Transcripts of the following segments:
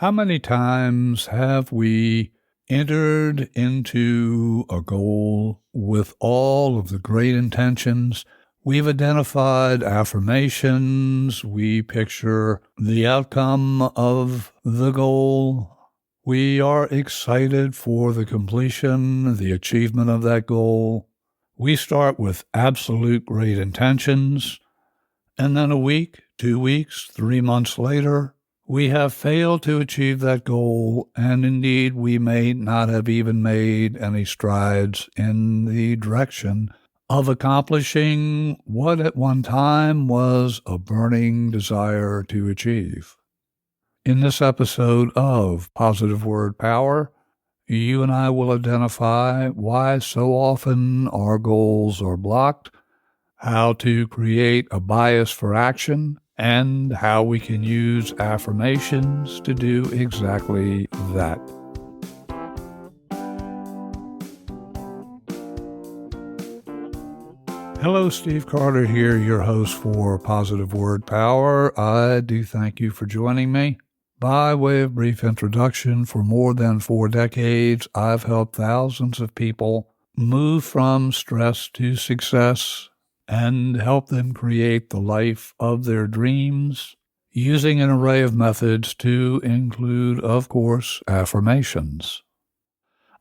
How many times have we entered into a goal with all of the great intentions? We've identified affirmations. We picture the outcome of the goal. We are excited for the completion, the achievement of that goal. We start with absolute great intentions, and then a week, 2 weeks, 3 months later, we have failed to achieve that goal, and indeed we may not have even made any strides in the direction of accomplishing what at one time was a burning desire to achieve. In this episode of Positive Word Power, you and I will identify why so often our goals are blocked, how to create a bias for action, and how we can use affirmations to do exactly that. Hello, Steve Carter here, your host for Positive Word Power. I do thank you for joining me. By way of brief introduction, for more than 4 decades, I've helped thousands of people move from stress to success and help them create the life of their dreams using an array of methods to include, of course, affirmations.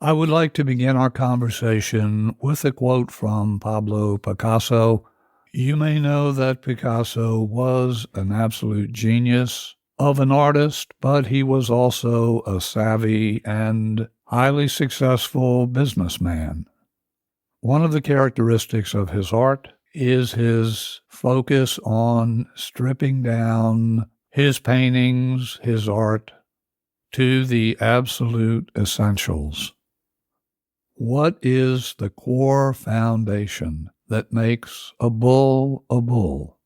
I would like to begin our conversation with a quote from Pablo Picasso. You may know that Picasso was an absolute genius of an artist, but he was also a savvy and highly successful businessman. One of the characteristics of his art is his focus on stripping down his paintings, his art, to the absolute essentials. What is the core foundation that makes a bull a bull?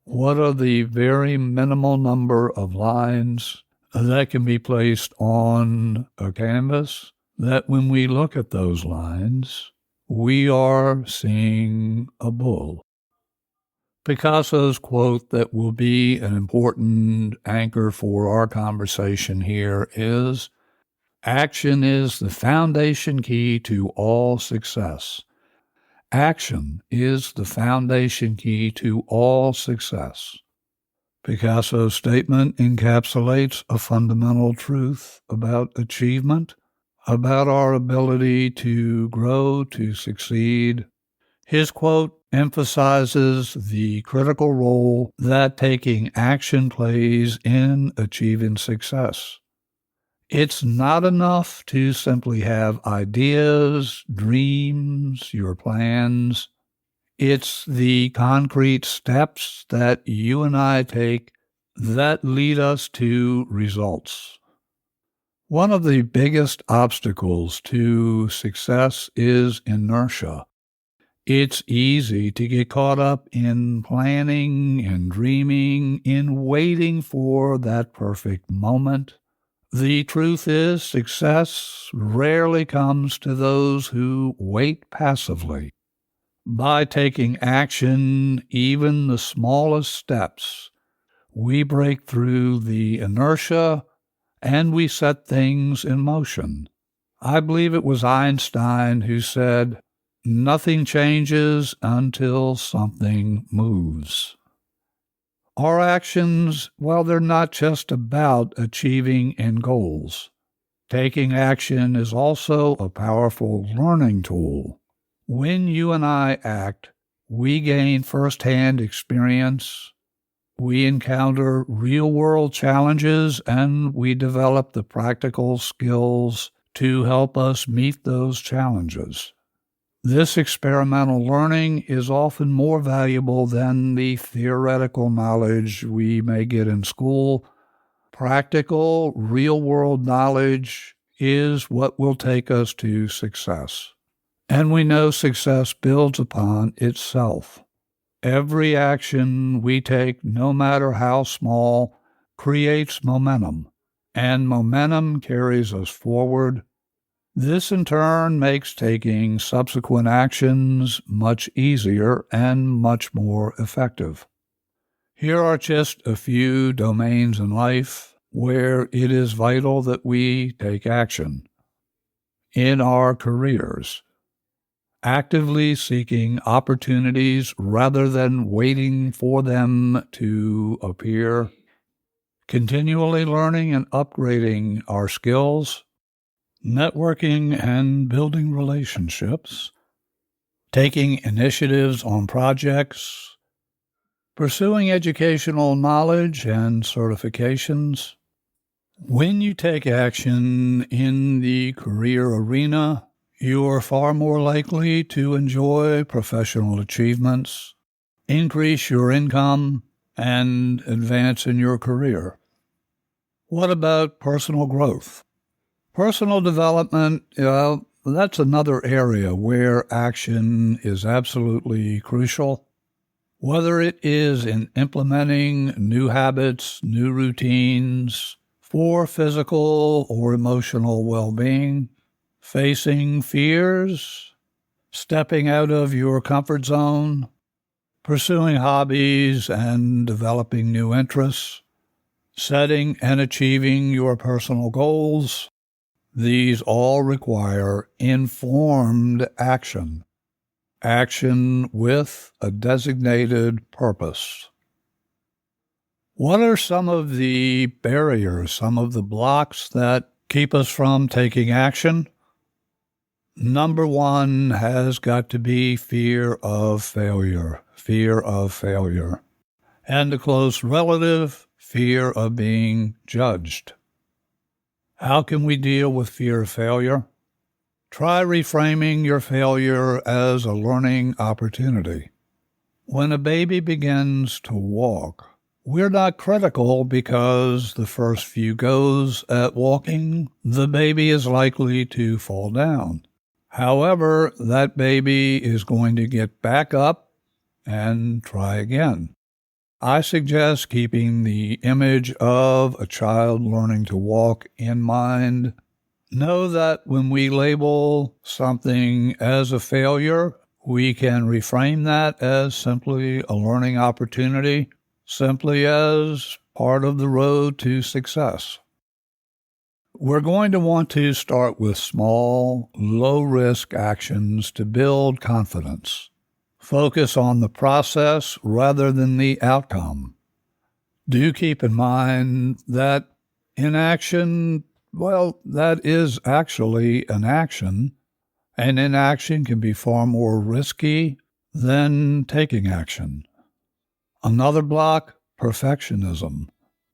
What are the very minimal number of lines that can be placed on a canvas that when we look at those lines, we are seeing a bull? Picasso's quote that will be an important anchor for our conversation here is, "Action is the foundation key to all success." Action is the foundation key to all success. Picasso's statement encapsulates a fundamental truth about achievement, about our ability to grow, to succeed. His quote emphasizes the critical role that taking action plays in achieving success. It's not enough to simply have ideas, dreams, your plans. It's the concrete steps that you and I take that lead us to results. One of the biggest obstacles to success is inertia. It's easy to get caught up in planning and dreaming, in waiting for that perfect moment. The truth is, success rarely comes to those who wait passively. By taking action, even the smallest steps, we break through the inertia and we set things in motion. I believe it was Einstein who said, "Nothing changes until something moves." Our actions, well, they're not just about achieving end goals. Taking action is also a powerful learning tool. When you and I act, we gain firsthand experience, we encounter real-world challenges, and we develop the practical skills to help us meet those challenges. This experimental learning is often more valuable than the theoretical knowledge we may get in school. Practical, real-world knowledge is what will take us to success. And we know success builds upon itself. Every action we take, no matter how small, creates momentum, and momentum carries us forward. This in turn makes taking subsequent actions much easier and much more effective. Here are just a few domains in life where it is vital that we take action. In our careers, actively seeking opportunities rather than waiting for them to appear, continually learning and upgrading our skills, networking and building relationships, taking initiatives on projects, pursuing educational knowledge and certifications. When you take action in the career arena, you are far more likely to enjoy professional achievements, increase your income, and advance in your career. What about personal growth? Personal development, that's another area where action is absolutely crucial. Whether it is in implementing new habits, new routines for physical or emotional well-being, facing fears, stepping out of your comfort zone, pursuing hobbies and developing new interests, setting and achieving your personal goals, these all require informed action. Action with a designated purpose. What are some of the barriers, some of the blocks that keep us from taking action? Number one has got to be fear of failure. And a close relative, fear of being judged. How can we deal with fear of failure? Try reframing your failure as a learning opportunity. When a baby begins to walk, we're not critical because the first few goes at walking, the baby is likely to fall down. However, that baby is going to get back up and try again. I suggest keeping the image of a child learning to walk in mind. Know that when we label something as a failure, we can reframe that as simply a learning opportunity, simply as part of the road to success. We're going to want to start with small, low-risk actions to build confidence. Focus on the process rather than the outcome. Do keep in mind that inaction, that is actually an action, and inaction can be far more risky than taking action. Another block, perfectionism.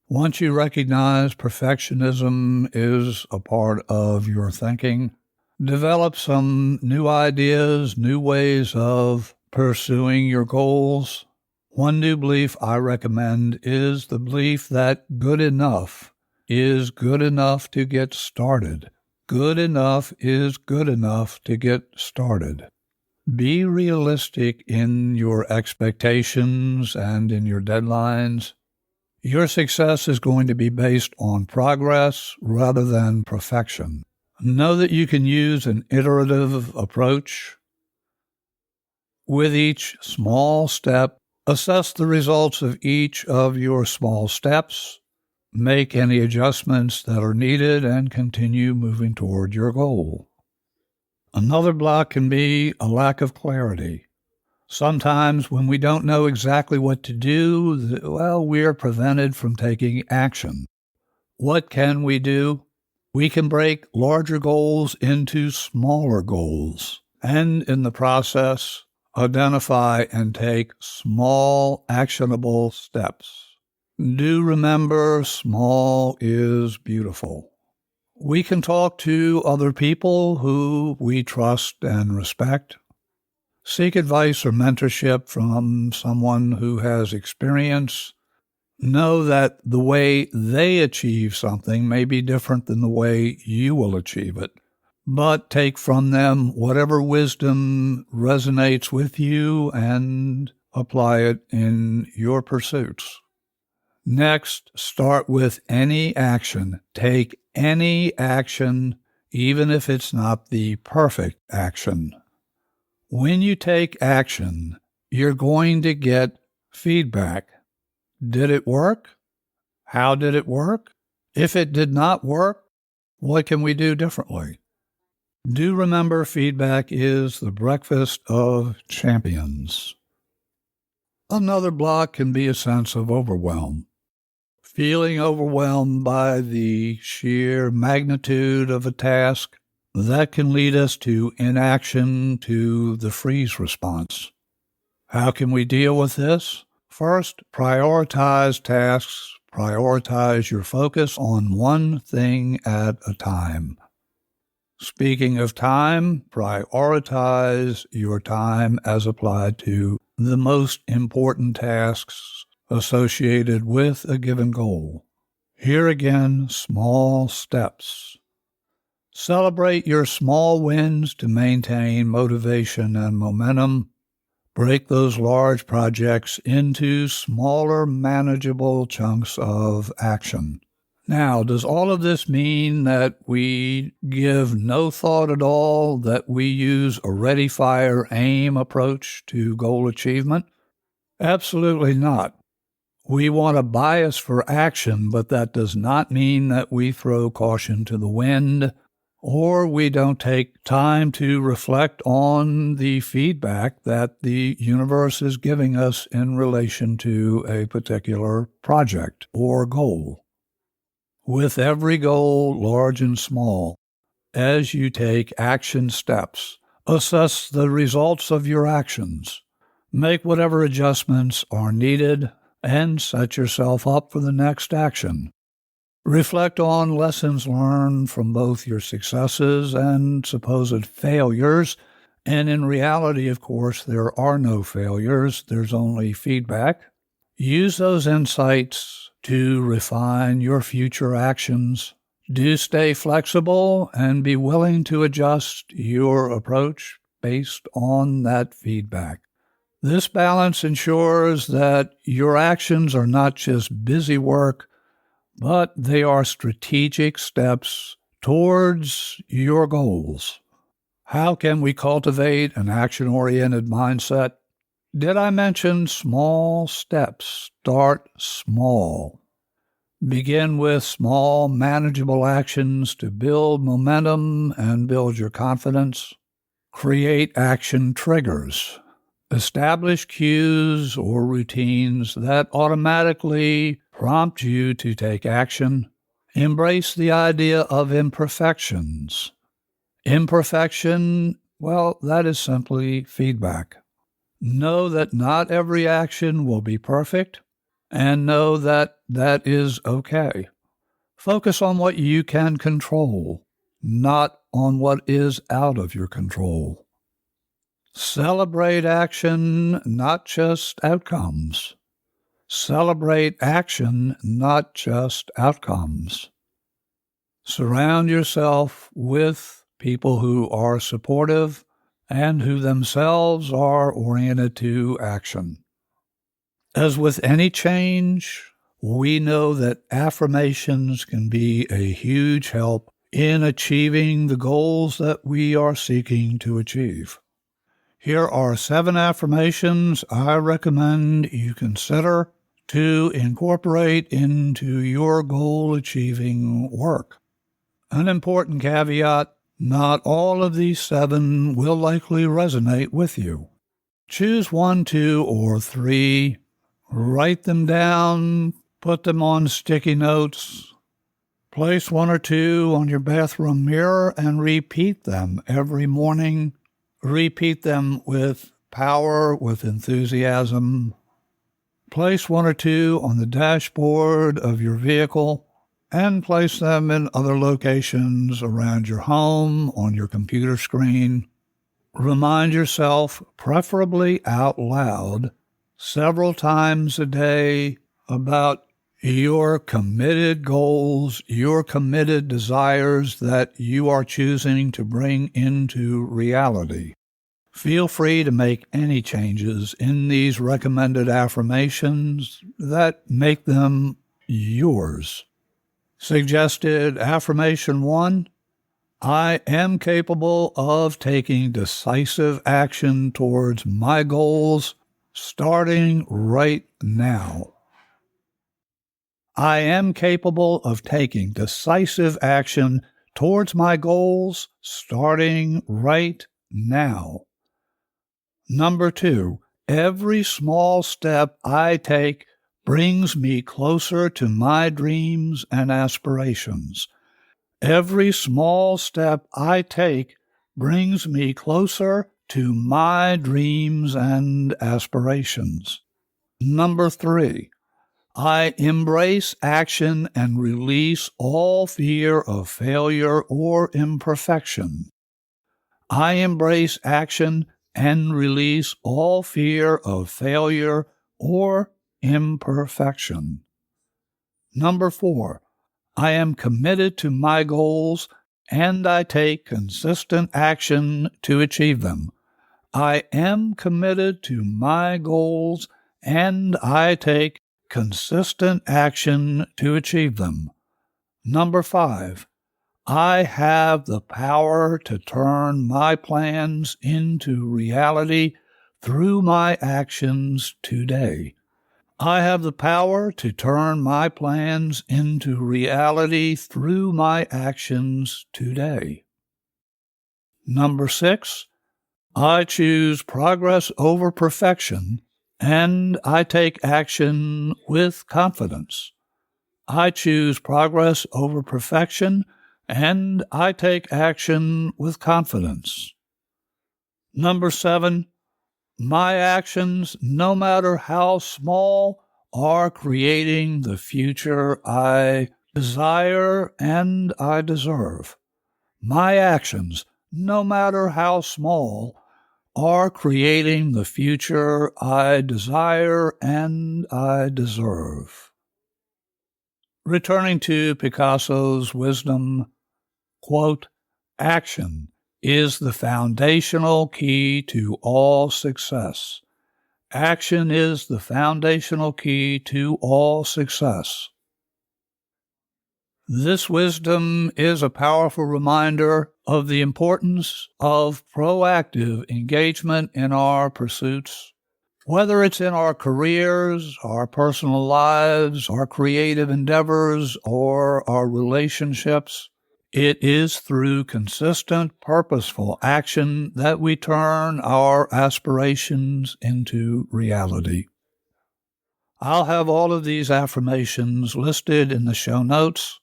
Once you recognize perfectionism is a part of your thinking, develop some new ideas, new ways of pursuing your goals. One new belief I recommend is the belief that good enough is good enough to get started. Good enough is good enough to get started. Be realistic in your expectations and in your deadlines. Your success is going to be based on progress rather than perfection. Know that you can use an iterative approach. With each small step, assess the results of each of your small steps, make any adjustments that are needed, and continue moving toward your goal. Another block can be a lack of clarity. Sometimes when we don't know exactly what to do, we're prevented from taking action. What can we do? We can break larger goals into smaller goals, and in the process, identify and take small, actionable steps. Do remember, small is beautiful. We can talk to other people who we trust and respect. Seek advice or mentorship from someone who has experience. Know that the way they achieve something may be different than the way you will achieve it, but take from them whatever wisdom resonates with you and apply it in your pursuits. Next, start with any action. Take any action, even if it's not the perfect action. When you take action, you're going to get feedback. Did it work? How did it work? If it did not work, what can we do differently? Do remember, feedback is the breakfast of champions. Another block can be a sense of overwhelm. Feeling overwhelmed by the sheer magnitude of a task, that can lead us to inaction, to the freeze response. How can we deal with this? First, prioritize tasks. Prioritize your focus on one thing at a time. Speaking of time, prioritize your time as applied to the most important tasks associated with a given goal. Here again, small steps. Celebrate your small wins to maintain motivation and momentum. Break those large projects into smaller, manageable chunks of action. Now, does all of this mean that we give no thought at all, that we use a ready, fire, aim approach to goal achievement? Absolutely not. We want a bias for action, but that does not mean that we throw caution to the wind, or we don't take time to reflect on the feedback that the universe is giving us in relation to a particular project or goal. With every goal, large and small, as you take action steps, assess the results of your actions, make whatever adjustments are needed, and set yourself up for the next action. Reflect on lessons learned from both your successes and supposed failures. And in reality, of course, there are no failures. There's only feedback. Use those insights to refine your future actions. Do stay flexible and be willing to adjust your approach based on that feedback. This balance ensures that your actions are not just busy work, but they are strategic steps towards your goals. How can we cultivate an action-oriented mindset? Did I mention small steps? Start small. Begin with small, manageable actions to build momentum and build your confidence. Create action triggers. Establish cues or routines that automatically prompt you to take action. Embrace the idea of imperfections. Imperfection, well, that is simply feedback. Know that not every action will be perfect, and know that that is okay. Focus on what you can control, not on what is out of your control. Celebrate action, not just outcomes. Celebrate action, not just outcomes. Surround yourself with people who are supportive and who themselves are oriented to action. As with any change, we know that affirmations can be a huge help in achieving the goals that we are seeking to achieve. Here are 7 affirmations I recommend you consider to incorporate into your goal-achieving work. An important caveat, not all of these 7 will likely resonate with you. Choose 1, 2, or 3. Write them down, put them on sticky notes. Place 1 or 2 on your bathroom mirror and repeat them every morning. Repeat them with power, with enthusiasm. Place 1 or 2 on the dashboard of your vehicle and place them in other locations around your home, on your computer screen. Remind yourself, preferably out loud, several times a day about your committed goals, your committed desires that you are choosing to bring into reality. Feel free to make any changes in these recommended affirmations that make them yours. Suggested affirmation 1, I am capable of taking decisive action towards my goals starting right now. I am capable of taking decisive action towards my goals starting right now. Number 2, every small step I take brings me closer to my dreams and aspirations. Every small step I take brings me closer to my dreams and aspirations. Number 3, I embrace action and release all fear of failure or imperfection. I embrace action and release all fear of failure or imperfection. Number 4, I am committed to my goals and I take consistent action to achieve them. I am committed to my goals and I take consistent action to achieve them. Number 5, I have the power to turn my plans into reality through my actions today. I have the power to turn my plans into reality through my actions today. Number 6, I choose progress over perfection, and I take action with confidence. I choose progress over perfection, and I take action with confidence. Number 7, my actions, no matter how small, are creating the future I desire and I deserve. My actions, no matter how small, are creating the future I desire and I deserve. Returning to Picasso's wisdom, quote, action is the foundational key to all success. Action is the foundational key to all success. This wisdom is a powerful reminder of the importance of proactive engagement in our pursuits, whether it's in our careers, our personal lives, our creative endeavors, or our relationships. It is through consistent, purposeful action that we turn our aspirations into reality. I'll have all of these affirmations listed in the show notes.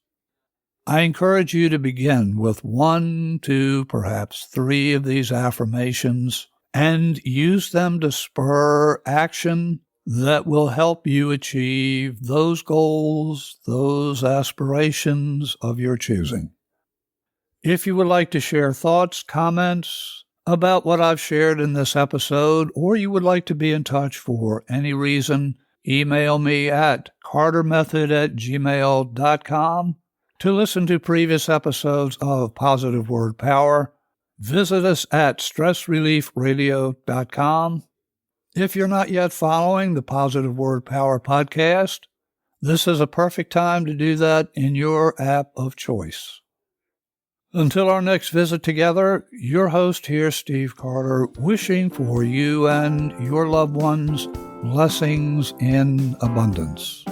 I encourage you to begin with 1, 2, perhaps 3 of these affirmations and use them to spur action that will help you achieve those goals, those aspirations of your choosing. If you would like to share thoughts, comments about what I've shared in this episode, or you would like to be in touch for any reason, email me at cartermethod@gmail.com. To listen to previous episodes of Positive Word Power, visit us at stressreliefradio.com. If you're not yet following the Positive Word Power podcast, this is a perfect time to do that in your app of choice. Until our next visit together, your host here, Steve Carter, wishing for you and your loved ones blessings in abundance.